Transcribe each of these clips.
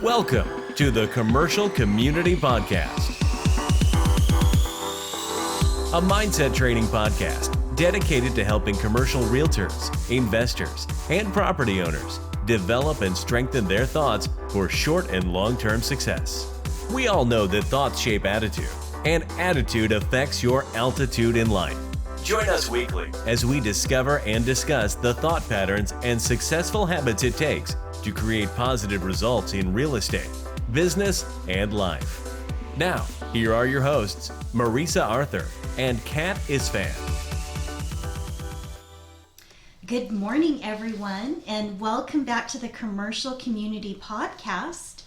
Welcome to the Commercial Community Podcast, a mindset training podcast dedicated to helping commercial realtors, investors, and property owners develop and strengthen their thoughts for short and long-term success. We all know that thoughts shape attitude, and attitude affects your altitude in life. Join us weekly as we discover and discuss the thought patterns and successful habits it takes to create positive results in real estate, business, and life. Now, here are your hosts, Marisa Arthur and Kat Isfan. Good morning, everyone, and welcome back to the Commercial Community Podcast.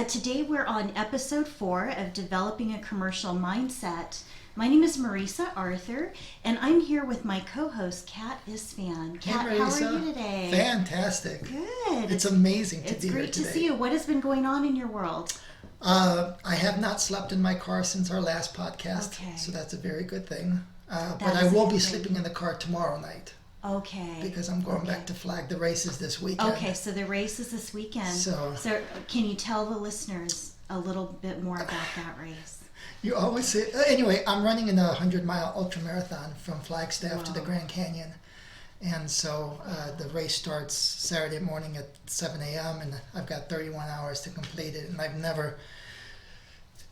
Today we're on episode 4 of Developing a Commercial Mindset. My name is Marisa Arthur, and I'm here with my co-host, Kat Isfan. Kat, hey, how are you today? Fantastic. Good. It's amazing to be here today. It's great to see you. What has been going on in your world? I have not slept in my car since our last podcast, Okay. so that's a very good thing. But I will be sleeping in the car tomorrow night. Okay. Because I'm going back to flag the races this weekend. Okay, so the race is this weekend. So can you tell the listeners a little bit more about that race? You always say, anyway, I'm running in a 100-mile ultramarathon from Flagstaff to the Grand Canyon. And so the race starts Saturday morning at 7 a.m. and I've got 31 hours to complete it. And I've never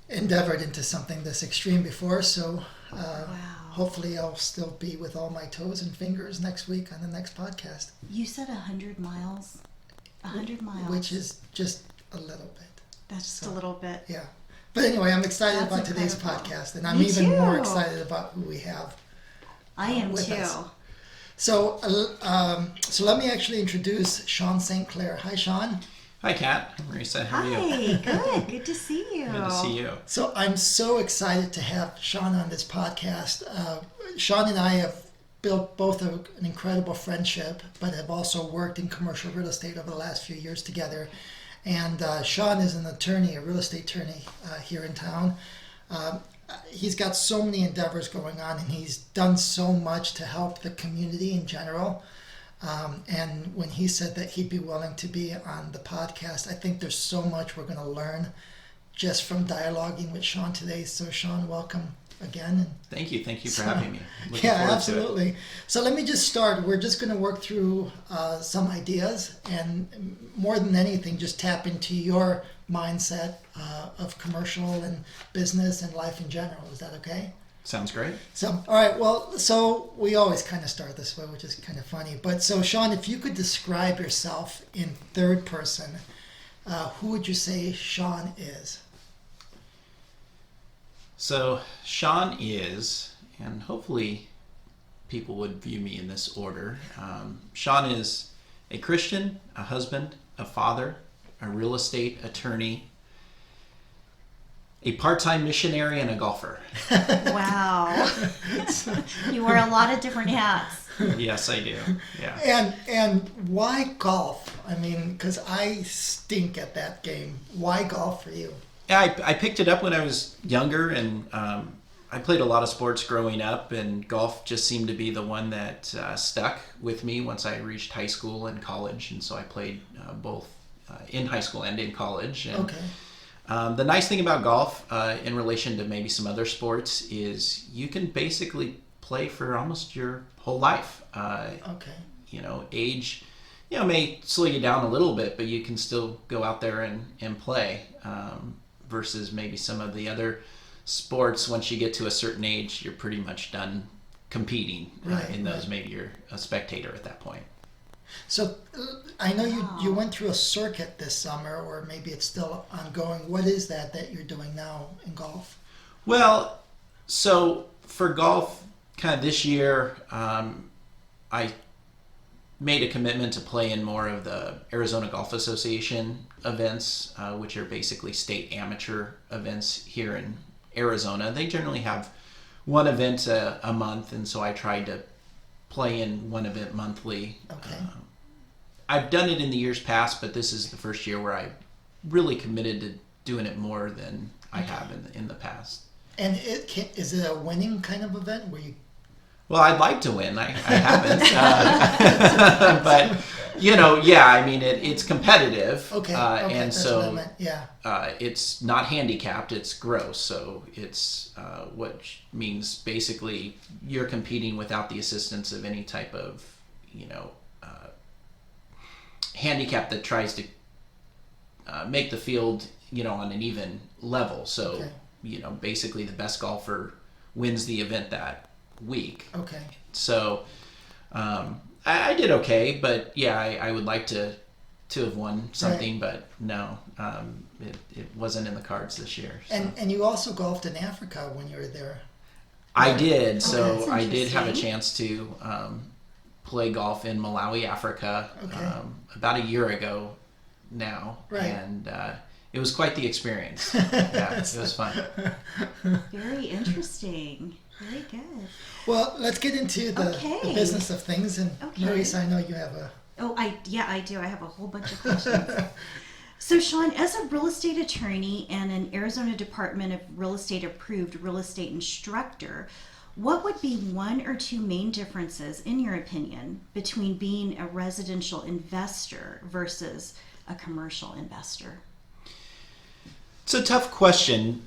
endeavored into something this extreme before. So hopefully I'll still be with all my toes and fingers next week on the next podcast. You said 100 miles? 100 miles. Which is just a little bit. That's just a little bit. Yeah. But anyway, I'm excited about today's podcast, and I'm even more excited about who we have. I am with too. Us. So let me actually introduce Sean St. Clair. Hi, Sean. Hi, Kat. Marisa, how are you? Hi, good to see you. Good to see you. So I'm so excited to have Sean on this podcast. Sean and I have built both an incredible friendship, but have also worked in commercial real estate over the last few years together. And Sean is an attorney, a real estate attorney here in town. He's got so many endeavors going on, and he's done so much to help the community in general. And when he said that he'd be willing to be on the podcast, I think there's so much we're going to learn just from dialoguing with Sean today. So Sean, welcome again. Thank you for having me. Looking Yeah, absolutely. So let me just start. We're just going to work through some ideas, and more than anything, just tap into your mindset of commercial and business and life in general. Is that okay? Sounds great. So, all right. Well, so we always kind of start this way, which is kind of funny. But so, Sean, if you could describe yourself in third person, who would you say Sean is? So Sean is, and hopefully people would view me in this order. Sean is a Christian, a husband, a father, a real estate attorney, a part-time missionary, and a golfer. Wow. You wear a lot of different hats. Yes, I do. Yeah. And why golf? I mean, because I stink at that game. Why golf for you? Yeah, I picked it up when I was younger, and I played a lot of sports growing up, and golf just seemed to be the one that stuck with me once I reached high school and college, and so I played both in high school and in college. And, okay. The nice thing about golf, in relation to maybe some other sports, is you can basically play for almost your whole life. Okay. You know, age, may slow you down a little bit, but you can still go out there and play. Versus maybe some of the other sports, once you get to a certain age, you're pretty much done competing in those. Right. Maybe you're a spectator at that point. So I know you went through a circuit this summer, or maybe it's still ongoing. What is that you're doing now in golf? Well, so for golf, kind of this year, I made a commitment to play in more of the Arizona Golf Association events, which are basically state amateur events here in Arizona. They generally have one event a month, and so I tried to play in one event monthly. Okay. I've done it in the years past, but this is the first year where I really committed to doing it more than I have in the past. And is it a winning kind of event where you Well, I'd like to win. I haven't. But, I mean, it's competitive. Okay. And That's what I so meant. Yeah. it's not handicapped, it's gross. So it's which means basically you're competing without the assistance of any type of, handicap that tries to make the field, on an even level. So, basically the best golfer wins the event that week. Okay. So I did okay, but I would like to have won something, Right. but no, it wasn't in the cards this year. So. And you also golfed in Africa when you were there. I did. So that's I did have a interesting. chance to play golf in Malawi, Africa, Okay. about a year ago now. Right. And it was quite the experience. Yeah, it was fun. Very interesting. Very good. Well, let's get into the Okay. business of things. And Okay. Maurice, I know you have a... Oh, I do. I have a whole bunch of questions. So, Sean, as a real estate attorney and an Arizona Department of Real Estate approved real estate instructor, what would be one or two main differences, in your opinion, between being a residential investor versus a commercial investor? It's a tough question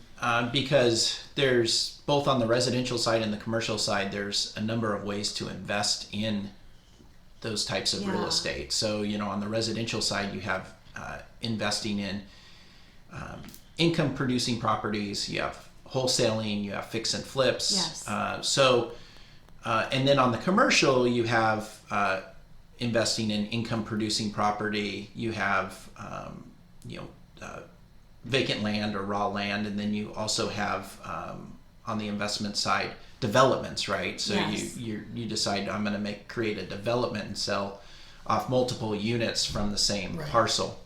because there's both on the residential side and the commercial side, there's a number of ways to invest in those types of real Yeah. estate. So, on the residential side, you have investing in income producing properties, you have wholesaling, you have fix and flips. Yes. And then on the commercial, you have investing in income producing property, you have, vacant land or raw land, and then you also have on the investment side developments, right? So Yes. you decide I'm going to create a development and sell off multiple units from the same Right. parcel.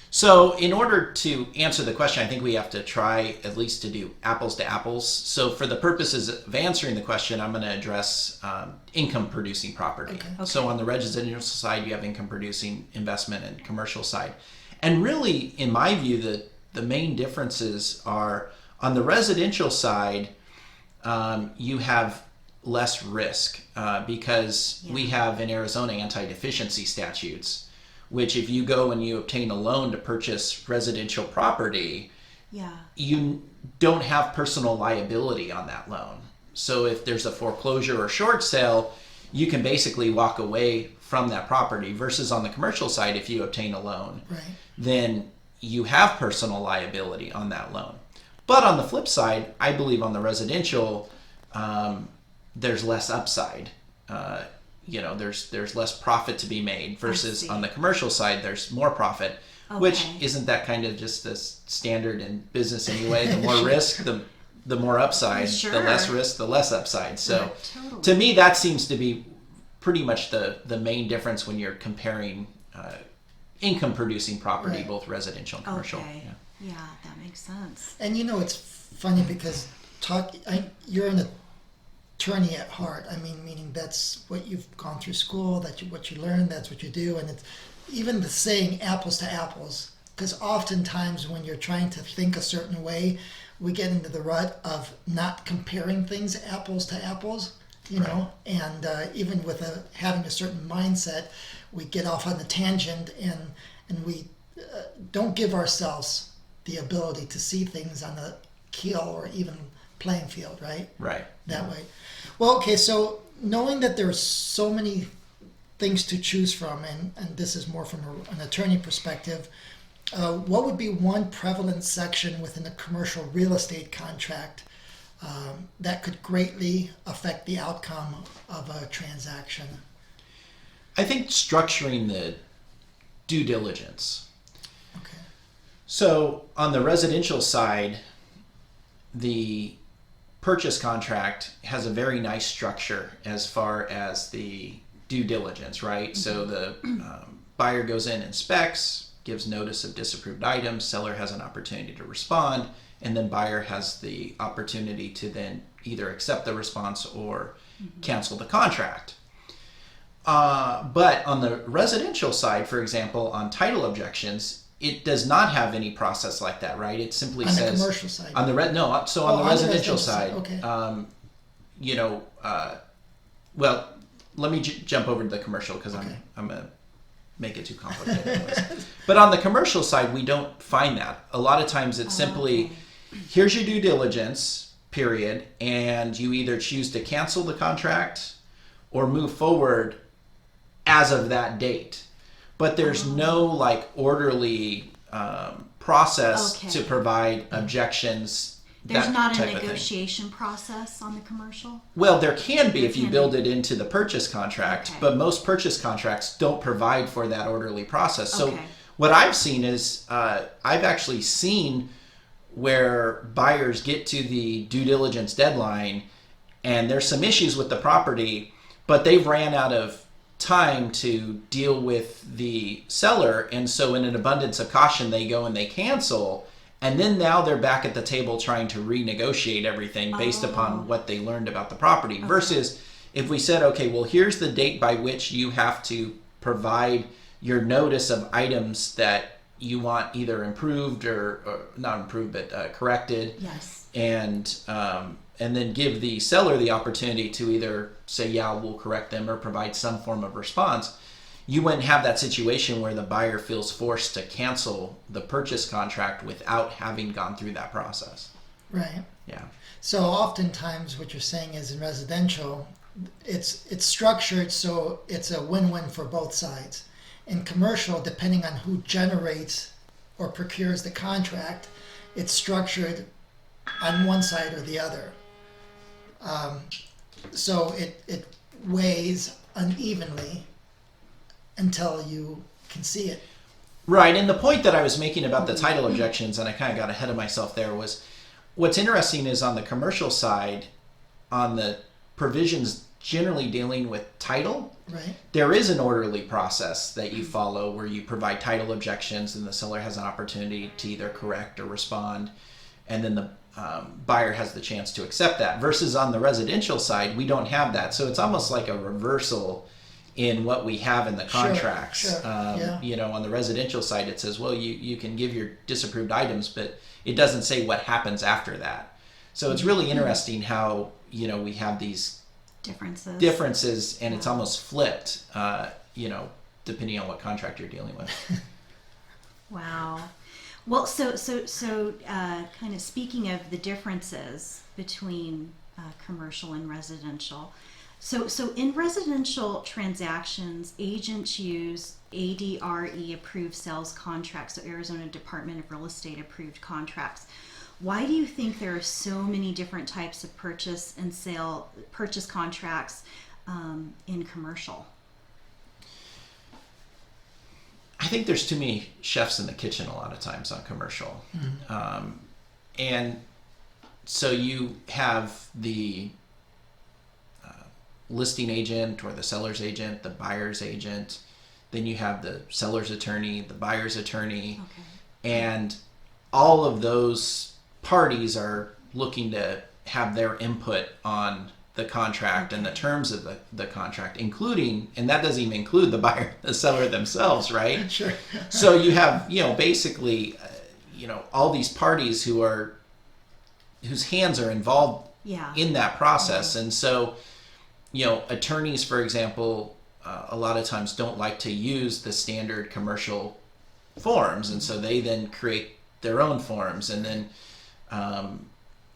So in order to answer the question, I think we have to try at least to do apples to apples. So for the purposes of answering the question, I'm going to address income producing property. Okay. So on the residential side, you have income producing investment, and commercial side. And really, in my view, the main differences are on the residential side, you have less risk because we have in Arizona anti-deficiency statutes, which if you go and you obtain a loan to purchase residential property, Yeah. you don't have personal liability on that loan. So if there's a foreclosure or short sale, you can basically walk away from that property, versus on the commercial side, if you obtain a loan, Right. then you have personal liability on that loan. But on the flip side, I believe on the residential, there's less upside. There's less profit to be made, versus see. on the commercial side, there's more profit. Which Okay. isn't that kind of just the standard in business anyway? The more risk, the more upside. Sure. The less risk, the less upside. So Yeah, totally. to me, that seems to be pretty much the main difference when you're comparing income producing property, Right. both residential and commercial. Okay. Yeah. Yeah, that makes sense. And it's funny because you're an attorney at heart. I mean, meaning that's what you've gone through school, what you learned, that's what you do. And it's even the saying apples to apples, because oftentimes when you're trying to think a certain way, we get into the rut of not comparing things apples to apples, and even with having a certain mindset, we get off on the tangent and we don't give ourselves the ability to see things on a keel or even playing field, right? Right. That way. Well, okay, so knowing that there's so many things to choose from, and this is more from an attorney perspective, what would be one prevalent section within a commercial real estate contract that could greatly affect the outcome of a transaction? I think structuring the due diligence. Okay. So on the residential side, the purchase contract has a very nice structure as far as the due diligence, right? Mm-hmm. So the buyer goes in, inspects, gives notice of disapproved items, seller has an opportunity to respond, and then buyer has the opportunity to then either accept the response or cancel the contract. But on the residential side, for example, on title objections, it does not have any process like that, right? It simply says on the commercial side. on the residential side, Okay. Well, let me jump over to the commercial because I'm going to make it too complicated. Anyways. But on the commercial side, we don't find that. A lot of times it's simply, here's your due diligence, period, and you either choose to cancel the contract or move forward as of that date. But there's no like orderly process to provide objections. There's not a negotiation process on the commercial? Well, there can be if you build it into the purchase contract, but most purchase contracts don't provide for that orderly process. So what I've seen is, I've actually seen where buyers get to the due diligence deadline and there's some issues with the property, but they've ran out of time to deal with the seller. And so in an abundance of caution, they go and they cancel. And then now they're back at the table trying to renegotiate everything based upon what they learned about the property. Versus if we said, okay, well, here's the date by which you have to provide your notice of items that you want either improved or not improved, but corrected. Yes. And then give the seller the opportunity to either say, yeah, we'll correct them or provide some form of response. You wouldn't have that situation where the buyer feels forced to cancel the purchase contract without having gone through that process. Right. Yeah. So oftentimes what you're saying is in residential, it's structured so it's a win-win for both sides. In commercial, depending on who generates or procures the contract, it's structured on one side or the other. So it weighs unevenly until you can see it. Right, and the point that I was making about the title objections, and I kind of got ahead of myself there, was what's interesting is on the commercial side, on the provisions generally dealing with title, there is an orderly process that you follow where you provide title objections and the seller has an opportunity to either correct or respond, and then the buyer has the chance to accept that. Versus on the residential side, we don't have that. So it's almost like a reversal in what we have in the contracts. Sure. You know, on the residential side, it says, well, you can give your disapproved items, but it doesn't say what happens after that. So it's really interesting how, you know, we have these differences and it's almost flipped, you know, depending on what contract you're dealing with. Wow. Well, so kind of speaking of the differences between commercial and residential. So in residential transactions, agents use ADRE approved sales contracts, so Arizona Department of Real Estate approved contracts. Why do you think there are so many different types of purchase contracts in commercial? I think there's too many chefs in the kitchen a lot of times on commercial. And so you have the listing agent or the seller's agent, the buyer's agent, then you have the seller's attorney, the buyer's attorney, and all of those parties are looking to have their input on the contract and the terms of the contract, including, and that doesn't even include the buyer, the seller themselves, right? Sure. So you have, you know, basically, you know, all these parties whose hands are involved in that process. And so, you know, attorneys, for example, a lot of times don't like to use the standard commercial forms. And so they then create their own forms. And then,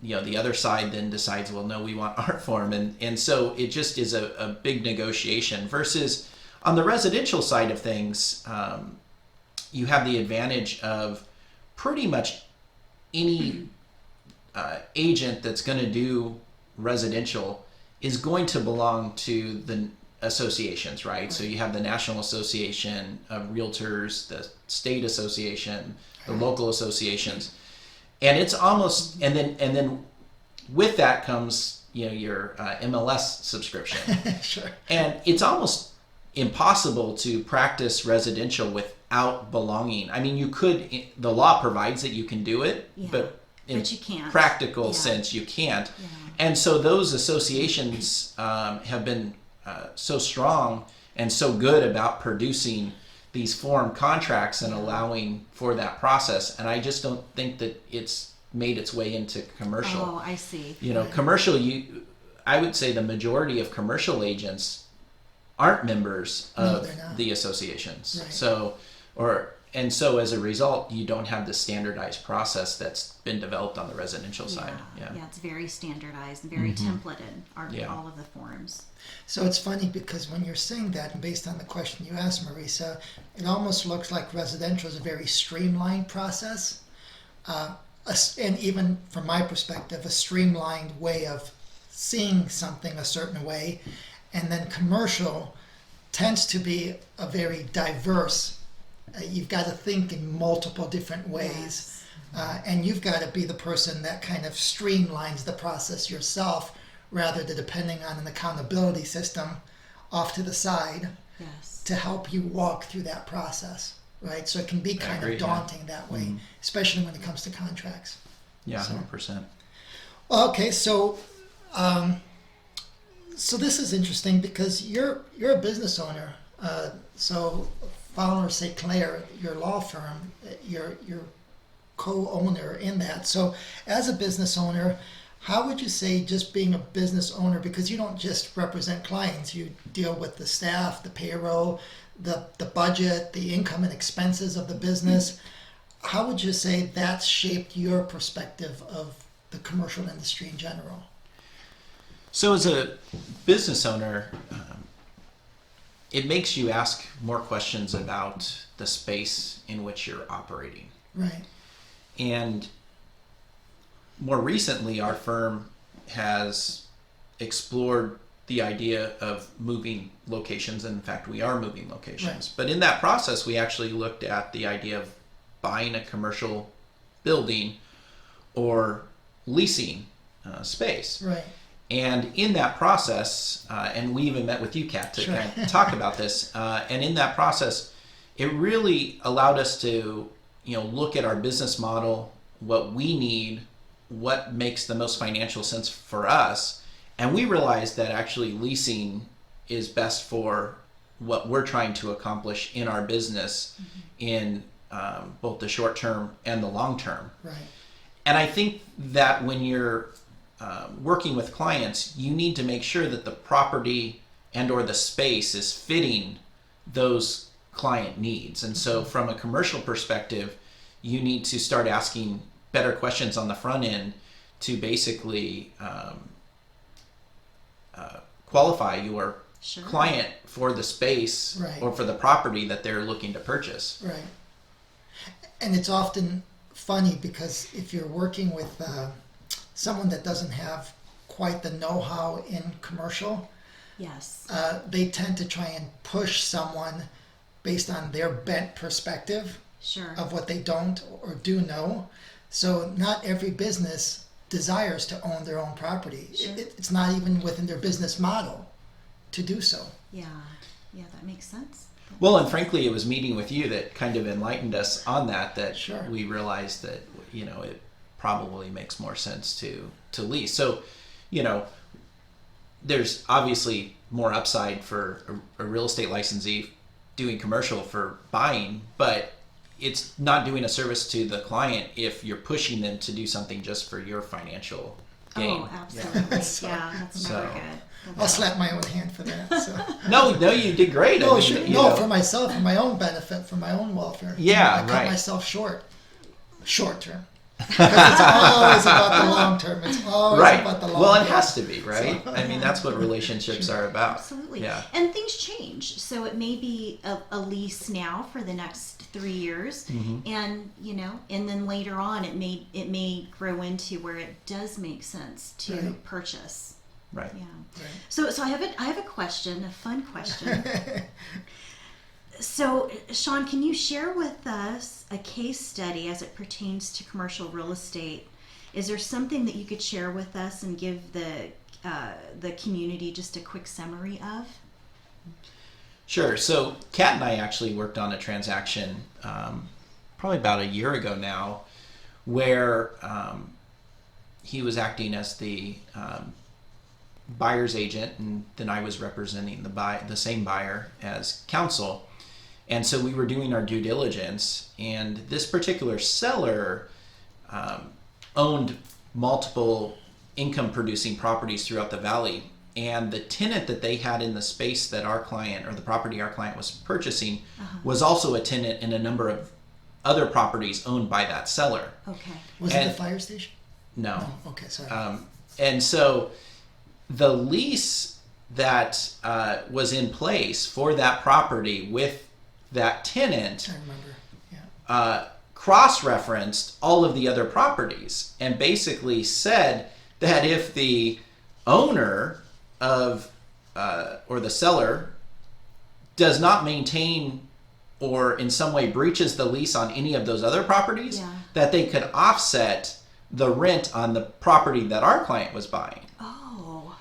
you know, the other side then decides, well, no, we want our form. And so it just is a big negotiation. Versus on the residential side of things, you have the advantage of pretty much any agent that's going to do residential is going to belong to the associations, right? So you have the National Association of Realtors, the State Association, the local associations, and it's almost, and then with that comes, you know, your MLS subscription. Sure. And it's almost impossible to practice residential without belonging. I mean, you could, the law provides that you can do it, but in you can't. Practical sense, you can't. Yeah. And so those associations have been so strong and so good about producing these form contracts and allowing for that process. And I just don't think that it's made its way into commercial. Oh, I see. You know, commercial, I would say the majority of commercial agents aren't members of they're not. the associations. Right. So as a result, you don't have the standardized process that's been developed on the residential side. Yeah, it's very standardized and very templated, all of the forms. So it's funny because when you're saying that, and based on the question you asked, Marisa, it almost looks like residential is a very streamlined process. And even from my perspective, a streamlined way of seeing something a certain way. And then commercial tends to be a very diverse. You've got to think in multiple different ways. Yes. And you've got to be the person that kind of streamlines the process yourself, rather than depending on an accountability system off to the side Yes. to help you walk through that process, right? So it can be kind agree, of daunting that way, especially when it comes to contracts. Yeah, So- 100%. Well, okay, so this is interesting because you're a business owner. So Fowler St. Clair, your law firm, you're co-owner in that. So as a business owner, how would you say just being a business owner, because you don't just represent clients, you deal with the staff, the payroll, the budget, the income and expenses of the business. How would you say that's shaped your perspective of the commercial industry in general? So as a business owner, it makes you ask more questions about the space in which you're operating. Right. And more recently, our firm has explored the idea of moving locations. And in fact, we are moving locations. Right. But in that process, we actually looked at the idea of buying a commercial building or leasing space. Right. And in that process, and we even met with you, Kat, to kind of talk about this. And in that process, it really allowed us to, look at our business model, what we need, what makes the most financial sense for us. And we realized that actually leasing is best for what we're trying to accomplish in our business in both the short term and the long term. Right. And I think that when you're working with clients, you need to make sure that the property and or the space is fitting those client needs. And so from a commercial perspective, you need to start asking better questions on the front end to basically qualify your client for the space Right. or for the property that they're looking to purchase. Right. And it's often funny because if you're working with someone that doesn't have quite the know-how in commercial, Yes. they tend to try and push someone based on their bent perspective Sure. of what they don't or do know. So not every business desires to own their own property. Sure. It's not even within their business model to do so. Yeah. Yeah, that makes sense. Well, and frankly, it was meeting with you that kind of enlightened us on that Sure. we realized that, it probably makes more sense to lease. So, there's obviously more upside for a real estate licensee doing commercial for buying, but it's not doing a service to the client if you're pushing them to do something just for your financial gain. Oh, absolutely. Yeah, that's So- never good. I'll slap my own hand for that. So. No, you did great. No, I mean, sure. you No, know. for myself, for my own benefit, for my own welfare. Yeah, I cut right. myself short term. Because it's always about the long term. It's always Right. about the long Well, term. it has to be, right? I mean, that's what relationships are about. Absolutely. Yeah. And things change. So it may be a lease now for the next 3 years, and and then later on it may grow into where it does make sense to Right. purchase. Right. Yeah. Right. So I have a question, a fun question. So, Sean, can you share with us a case study as it pertains to commercial real estate? Is there something that you could share with us and give the community just a quick summary of? Sure. So Kat and I actually worked on a transaction probably about a year ago now where he was acting as the buyer's agent, and then I was representing the same buyer as counsel. And so we were doing our due diligence, and this particular seller owned multiple income producing properties throughout the valley. And the tenant that they had in the space that our client, or the property our client was purchasing, was also a tenant in a number of other properties owned by that seller. Okay. Was it the fire station? No. Oh, okay, sorry. And so the lease that was in place for that property with that tenant, I remember. Yeah. cross-referenced all of the other properties and basically said that if the owner of or the seller does not maintain or in some way breaches the lease on any of those other properties, that they could offset the rent on the property that our client was buying. Oh.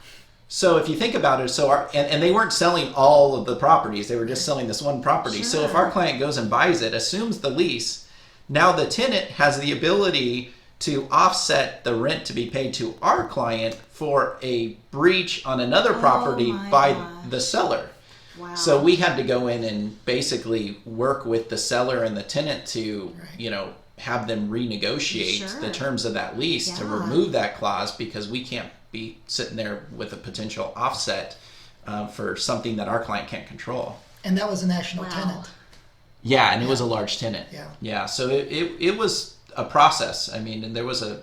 So if you think about it, and they weren't selling all of the properties, they were just selling this one property. Sure. So if our client goes and buys it, assumes the lease, now the tenant has the ability to offset the rent to be paid to our client for a breach on another property by the seller. Wow. So we had to go in and basically work with the seller and the tenant to, have them renegotiate the terms of that lease to remove that clause, because we can't be sitting there with a potential offset for something that our client can't control. And that was a national tenant. Yeah, and it was a large tenant. Yeah. So it was a process. I mean, and there was a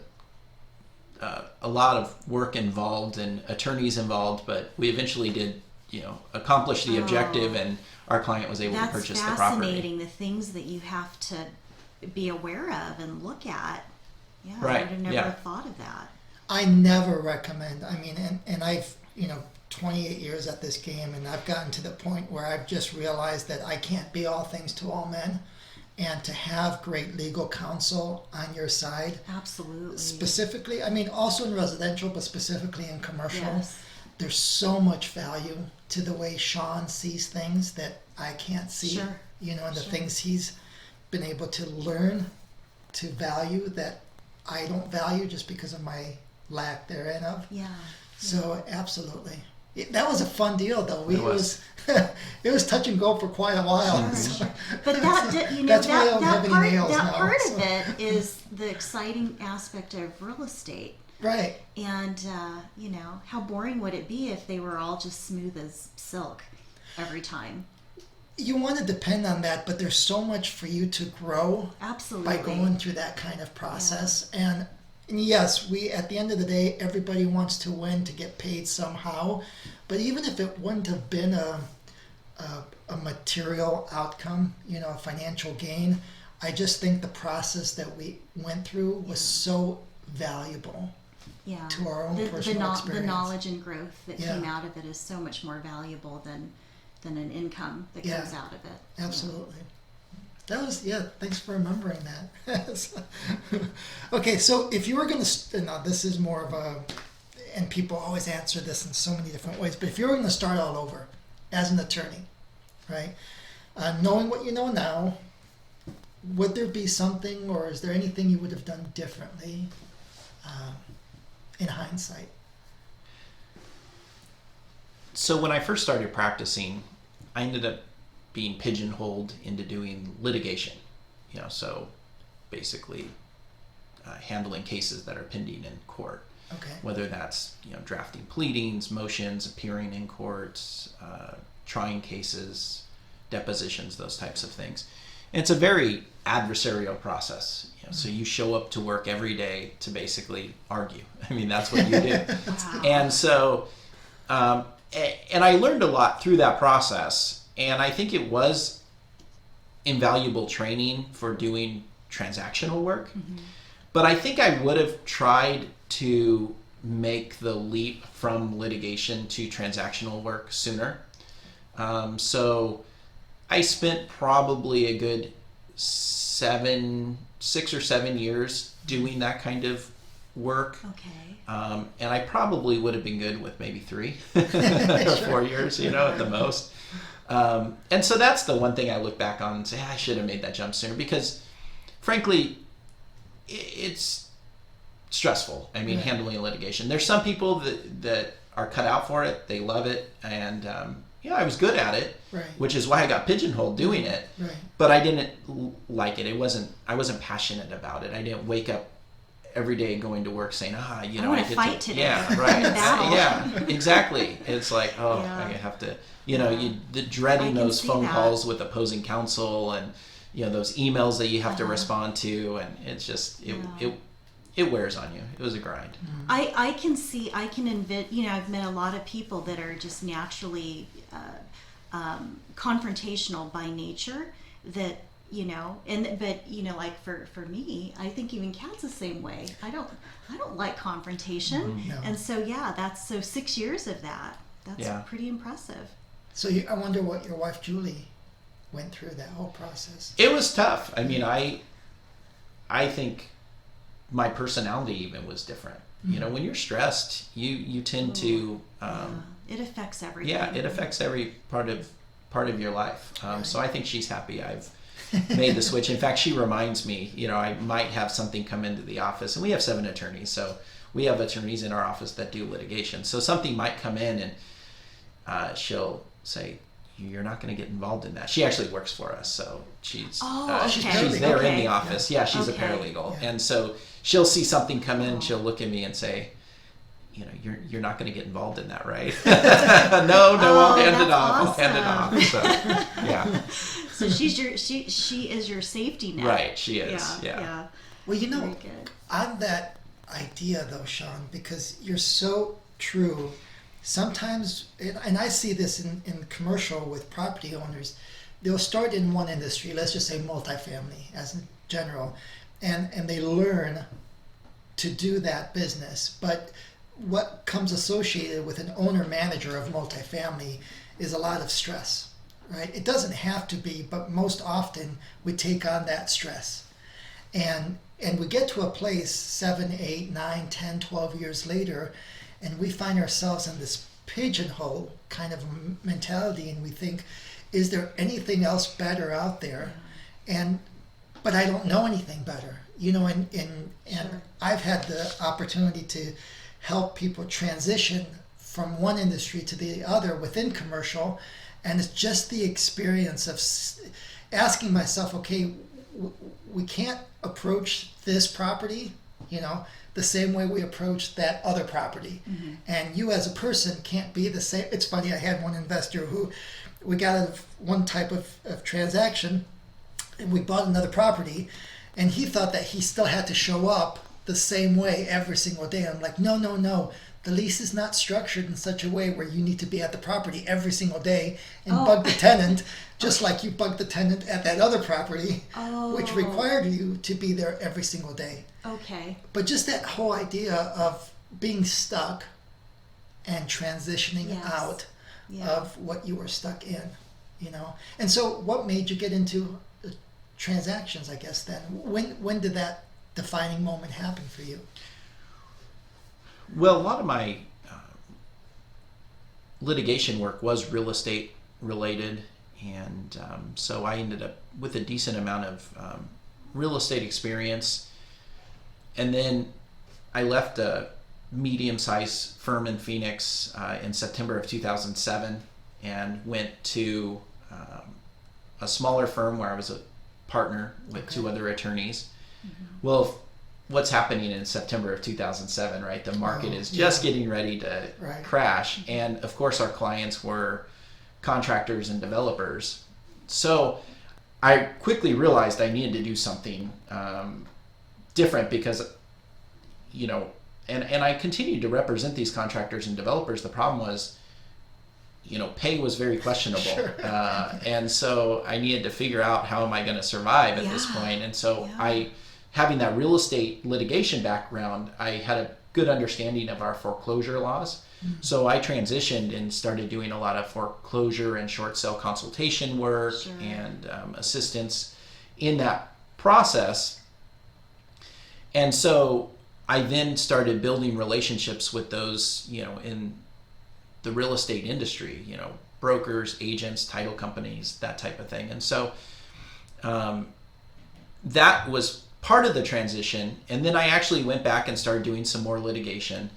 lot of work involved and attorneys involved, but we eventually did, accomplish the objective, and our client was able to purchase the property. That's fascinating, the things that you have to be aware of and look at. Yeah, right. I would have never thought of that. I never recommend, and I've, 28 years at this game, and I've gotten to the point where I've just realized that I can't be all things to all men, and to have great legal counsel on your side. Absolutely. Specifically, also in residential, but specifically in commercial. Yes. There's so much value to the way Sean sees things that I can't see. Sure. And the things he's been able to learn to value that I don't value just because of my lack therein of. Yeah. So absolutely. That was a fun deal, though. It was. It was touch and go for quite a while. Sure. But that that's why I don't have any nails now. That part of it is the exciting aspect of real estate. Right. And, how boring would it be if they were all just smooth as silk every time? You want to depend on that, but there's so much for you to grow. Absolutely. By going through that kind of process. Yeah. And yes, at the end of the day, everybody wants to win to get paid somehow. But even if it wouldn't have been a material outcome, a financial gain, I just think the process that we went through was so valuable. Yeah. To our own personal experience. The knowledge and growth that came out of it is so much more valuable than an income that comes out of it. Absolutely. That was, thanks for remembering that. Okay, so if you were going to, now this is more of a, and people always answer this in so many different ways, but if you were going to start all over as an attorney, right, knowing what you know now, would there be something, or is there anything you would have done differently in hindsight? So when I first started practicing, I ended up being pigeonholed into doing litigation, so basically handling cases that are pending in court. Okay. Whether that's drafting pleadings, motions, appearing in courts, trying cases, depositions, those types of things. And it's a very adversarial process. So you show up to work every day to basically argue. That's what you do. Wow. And so, and I learned a lot through that process. And I think it was invaluable training for doing transactional work. Mm-hmm. But I think I would have tried to make the leap from litigation to transactional work sooner. So I spent probably a good 6 or 7 years doing that kind of work. Okay. And I probably would have been good with maybe 3 or 4 years, at the most. And so that's the one thing I look back on and say, I should have made that jump sooner, because frankly, it's stressful. Handling litigation. There's some people that are cut out for it. They love it. And, I was good at it, right. Which is why I got pigeonholed doing it. Right. But I didn't like it. I wasn't passionate about it. I didn't wake up every day going to work saying, I I want to get fight today. Yeah, right. Battle. Yeah, exactly. It's like, Yeah. I have to, Yeah. the I dreading can those see phone that. calls with opposing counsel and, those emails that you have to Uh-huh. respond to. And it's just, Yeah. it wears on you. It was a grind. I can see, I can envision, I've met a lot of people that are just naturally confrontational by nature that, but like for me, I think even Kat's the same way. I don't like confrontation. No. And so, that's 6 years of that. That's Yeah. pretty impressive. So I wonder what your wife Julie went through that whole process. It was tough. I mean, I think my personality even was different. When you're stressed, you tend to It affects everything. it affects every part of your life. So I think she's happy I've made the switch. In fact, she reminds me, I might have something come into the office, and we have 7 attorneys, so we have attorneys in our office that do litigation. So something might come in, and she'll say, "You're not going to get involved in that." She actually works for us, so she's okay. she's there in Okay. the office. Yeah, she's Okay. a paralegal, Yeah. and so she'll see something come in, she'll look at me and say, you're not going to get involved in that, right? No, I'll hand it that's off. I'll hand it awesome. off. So, yeah, So she is your safety net. right. She is. Yeah. Well, Very good. on that idea though, Sean, because you're so true. Sometimes, and I see this in commercial with property owners, they'll start in one industry, let's just say multifamily as in general, and they learn to do that business. But what comes associated with an owner-manager of multifamily is a lot of stress, right? It doesn't have to be, but most often we take on that stress. And we get to a place 7, 8, 9, 10, 12 years later, and we find ourselves in this pigeonhole kind of mentality, and we think, is there anything else better out there? But I don't know anything better, and Sure. I've had the opportunity to help people transition from one industry to the other within commercial, and it's just the experience of asking myself, okay, we can't approach this property, the same way we approach that other property. Mm-hmm. And you as a person can't be the same. It's funny, I had one investor who we got out of one type of transaction, and we bought another property, and he thought that he still had to show up the same way every single day. I'm like, no. The lease is not structured in such a way where you need to be at the property every single day and bug the tenant, just like you bugged the tenant at that other property, which required you to be there every single day. Okay. But just that whole idea of being stuck and transitioning Yes. out Yeah. of what you were stuck in, And so what made you get into transactions, I guess, then? When did that defining moment happen for you? Well, a lot of my litigation work was real estate related, and so I ended up with a decent amount of real estate experience. And then I left a medium-sized firm in Phoenix in September of 2007 and went to a smaller firm where I was a partner with 2 other attorneys. Mm-hmm. Well, what's happening in September of 2007, right? The market is just getting ready to crash. And of course, our clients were contractors and developers. So I quickly realized I needed to do something different because, and I continued to represent these contractors and developers. The problem was, pay was very questionable. Sure. And so I needed to figure out how am I going to survive at this point. And so having that real estate litigation background, I had a good understanding of our foreclosure laws. Mm-hmm. So I transitioned and started doing a lot of foreclosure and short sale consultation work and assistance in that process. And so I then started building relationships with those, in the real estate industry, brokers, agents, title companies, that type of thing. And so that was part of the transition. And then I actually went back and started doing some more litigation.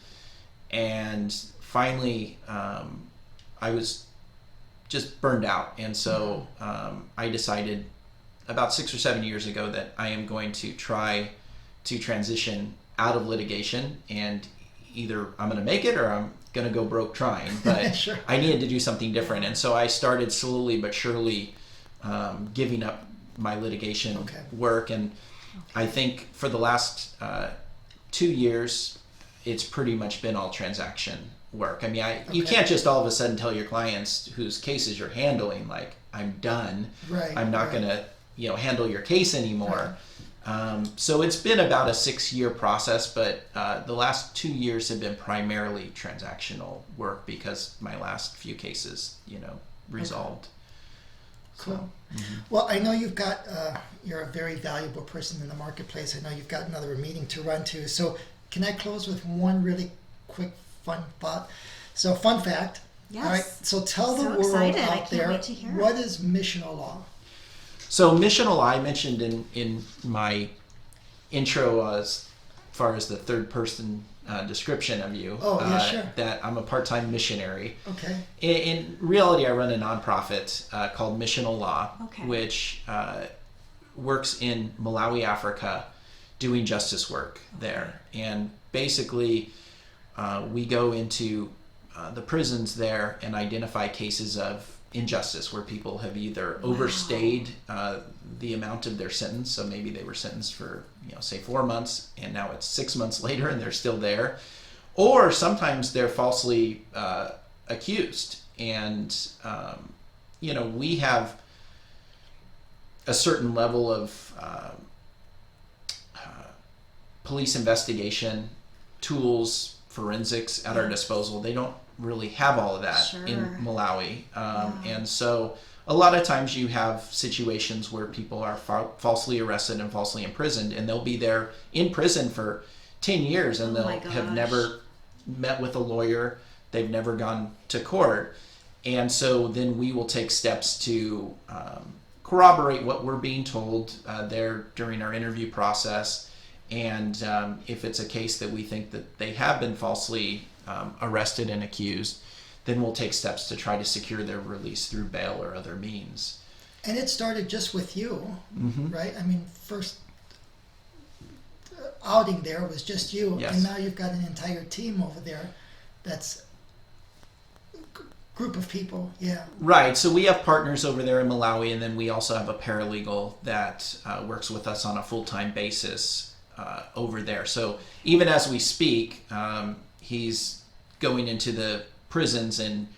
And finally, I was just burned out. And so I decided about 6 or 7 years ago that I am going to try to transition out of litigation, and either I'm going to make it or I'm going to go broke trying. But Sure. I needed to do something different. And so I started slowly but surely giving up my litigation work. And I think for the last 2 years, it's pretty much been all transaction work. I mean, you can't just all of a sudden tell your clients whose cases you're handling, like, I'm done. Right. I'm not going to, handle your case anymore. So it's been about a 6-year process, but the last 2 years have been primarily transactional work because my last few cases, resolved. Cool. Well, I know you've got, you're a very valuable person in the marketplace. I know you've got another meeting to run to. So can I close with one really quick fun thought? So fun fact. Yes. All right. So tell the world excited. I out can't there, wait to hear what it. is missional law? So Missional Law, I mentioned in my intro as far as the third person description of you, Sure. that I'm a part-time missionary. Okay. In reality, I run a nonprofit called Missional Law, which works in Malawi, Africa, doing justice work there. And basically, we go into the prisons there and identify cases of injustice where people have either overstayed the amount of their sentence. So maybe they were sentenced for, say 4 months, and now it's 6 months later and they're still there. Or sometimes they're falsely accused. And, we have a certain level of police investigation tools, forensics at our disposal. They don't really have all of that in Malawi. And so a lot of times you have situations where people are falsely arrested and falsely imprisoned, and they'll be there in prison for 10 years and they'll have never met with a lawyer. They've never gone to court. And so then we will take steps to corroborate what we're being told there during our interview process. And if it's a case that we think that they have been falsely arrested and accused, then we'll take steps to try to secure their release through bail or other means. And it started just with you, right? I mean, first outing there was just you, and now you've got an entire team over there that's a group of people, Right, so we have partners over there in Malawi, and then we also have a paralegal that works with us on a full-time basis over there. So even as we speak, he's going into the prisons and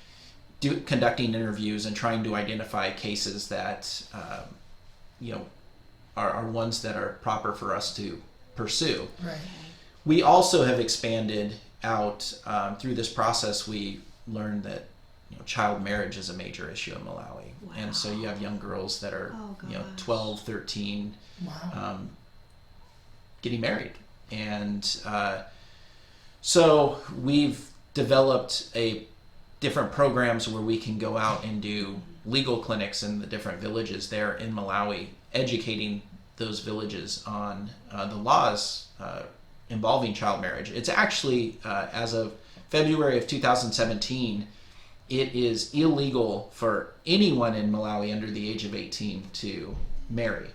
conducting interviews and trying to identify cases that are ones that are proper for us to pursue. Right. We also have expanded out through this process. We learned that child marriage is a major issue in Malawi. Wow. And so you have young girls that are 12, 13 getting married. And so we've developed different programs where we can go out and do legal clinics in the different villages there in Malawi, educating those villages on the laws involving child marriage. It's actually, as of February of 2017, it is illegal for anyone in Malawi under the age of 18 to marry.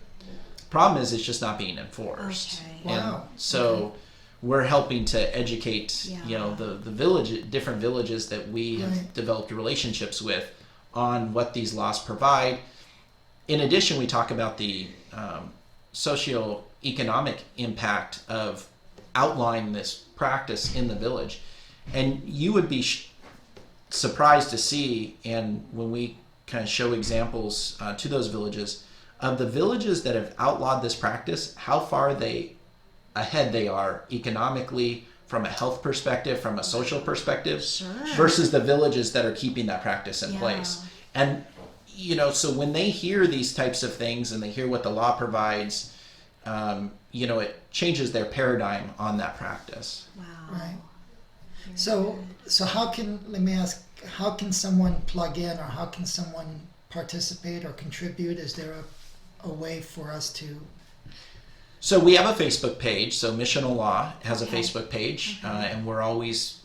Problem is, it's just not being enforced. Okay. And so we're helping to educate, the different villages that we have developed relationships with on what these laws provide. In addition, we talk about the socioeconomic impact of outlawing this practice in the village. And you would be surprised to see, and when we kind of show examples to those villages, of the villages that have outlawed this practice, how far ahead they are economically, from a health perspective, from a social perspective, versus the villages that are keeping that practice in place. And so when they hear these types of things and they hear what the law provides, it changes their paradigm on that practice. Wow. Right. So let me ask, how can someone plug in, or how can someone participate or contribute? Is there a way for us to? So we have a Facebook page. So Missional Law has a Facebook page, and we're always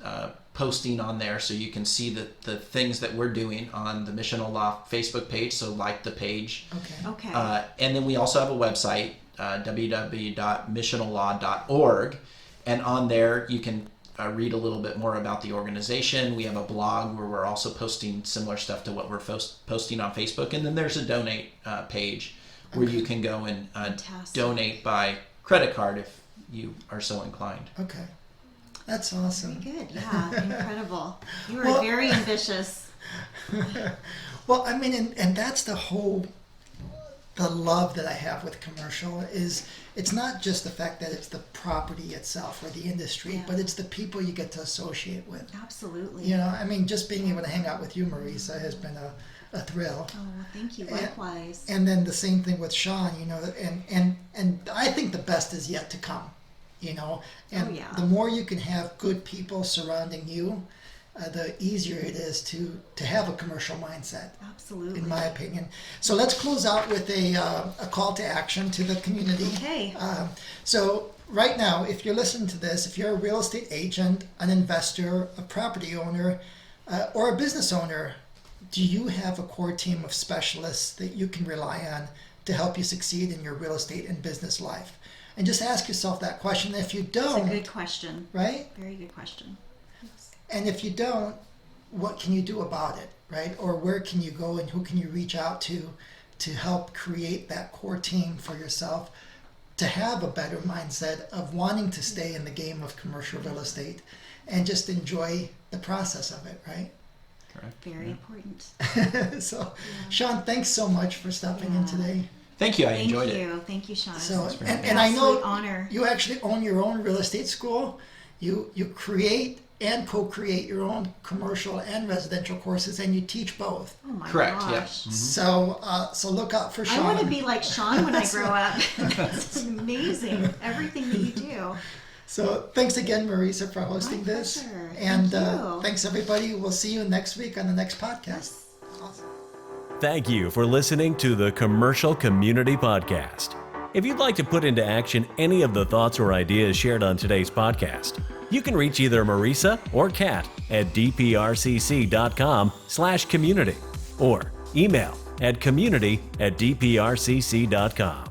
posting on there, so you can see the things that we're doing on the Missional Law Facebook page. So like the page. Okay. And then we also have a website, www.missionallaw.org, And on there, you can read a little bit more about the organization. We have a blog where we're also posting similar stuff to what we're posting on Facebook. And then there's a donate page where you can go and donate by credit card if you are so inclined. Okay. That's awesome. Very good. Yeah, incredible. You are very ambitious. Well, I mean, and that's the love that I have with commercial is it's not just the fact that it's the property itself or the industry, but it's the people you get to associate with. Absolutely. You know, I mean, just being able to hang out with you, Marisa, has been a thrill. Oh, well, thank you. Likewise. And then the same thing with Sean, you know, and I think the best is yet to come, you know, and the more you can have good people surrounding you, the easier it is to have a commercial mindset. Absolutely. In my opinion. So let's close out with a call to action to the community. Okay. So right now, if you're listening to this, if you're a real estate agent, an investor, a property owner, or a business owner, do you have a core team of specialists that you can rely on to help you succeed in your real estate and business life? And just ask yourself that question. If you don't, it's a good question. Right? Very good question. Yes. And if you don't, what can you do about it, right? Or where can you go and who can you reach out to help create that core team for yourself to have a better mindset of wanting to stay in the game of commercial real estate and just enjoy the process of it, right? Correct. Very important. So, Sean, thanks so much for stopping in today. Thank you. I enjoyed it. Thank you, Sean. So, and I know honor. You actually own your own real estate school. You create and co-create your own commercial and residential courses, and you teach both. Oh my Correct, gosh. yes. Mm-hmm. So look out for Sean. I want to be like Sean when I grow up. That's amazing. Everything that you do. So thanks again, Marisa, for hosting this. Pleasure. And Thank you. Thanks, everybody. We'll see you next week on the next podcast. Yes. Awesome. Thank you for listening to the Commercial Community Podcast. If you'd like to put into action any of the thoughts or ideas shared on today's podcast, you can reach either Marisa or Kat at dprcc.com/community or email at community@dprcc.com.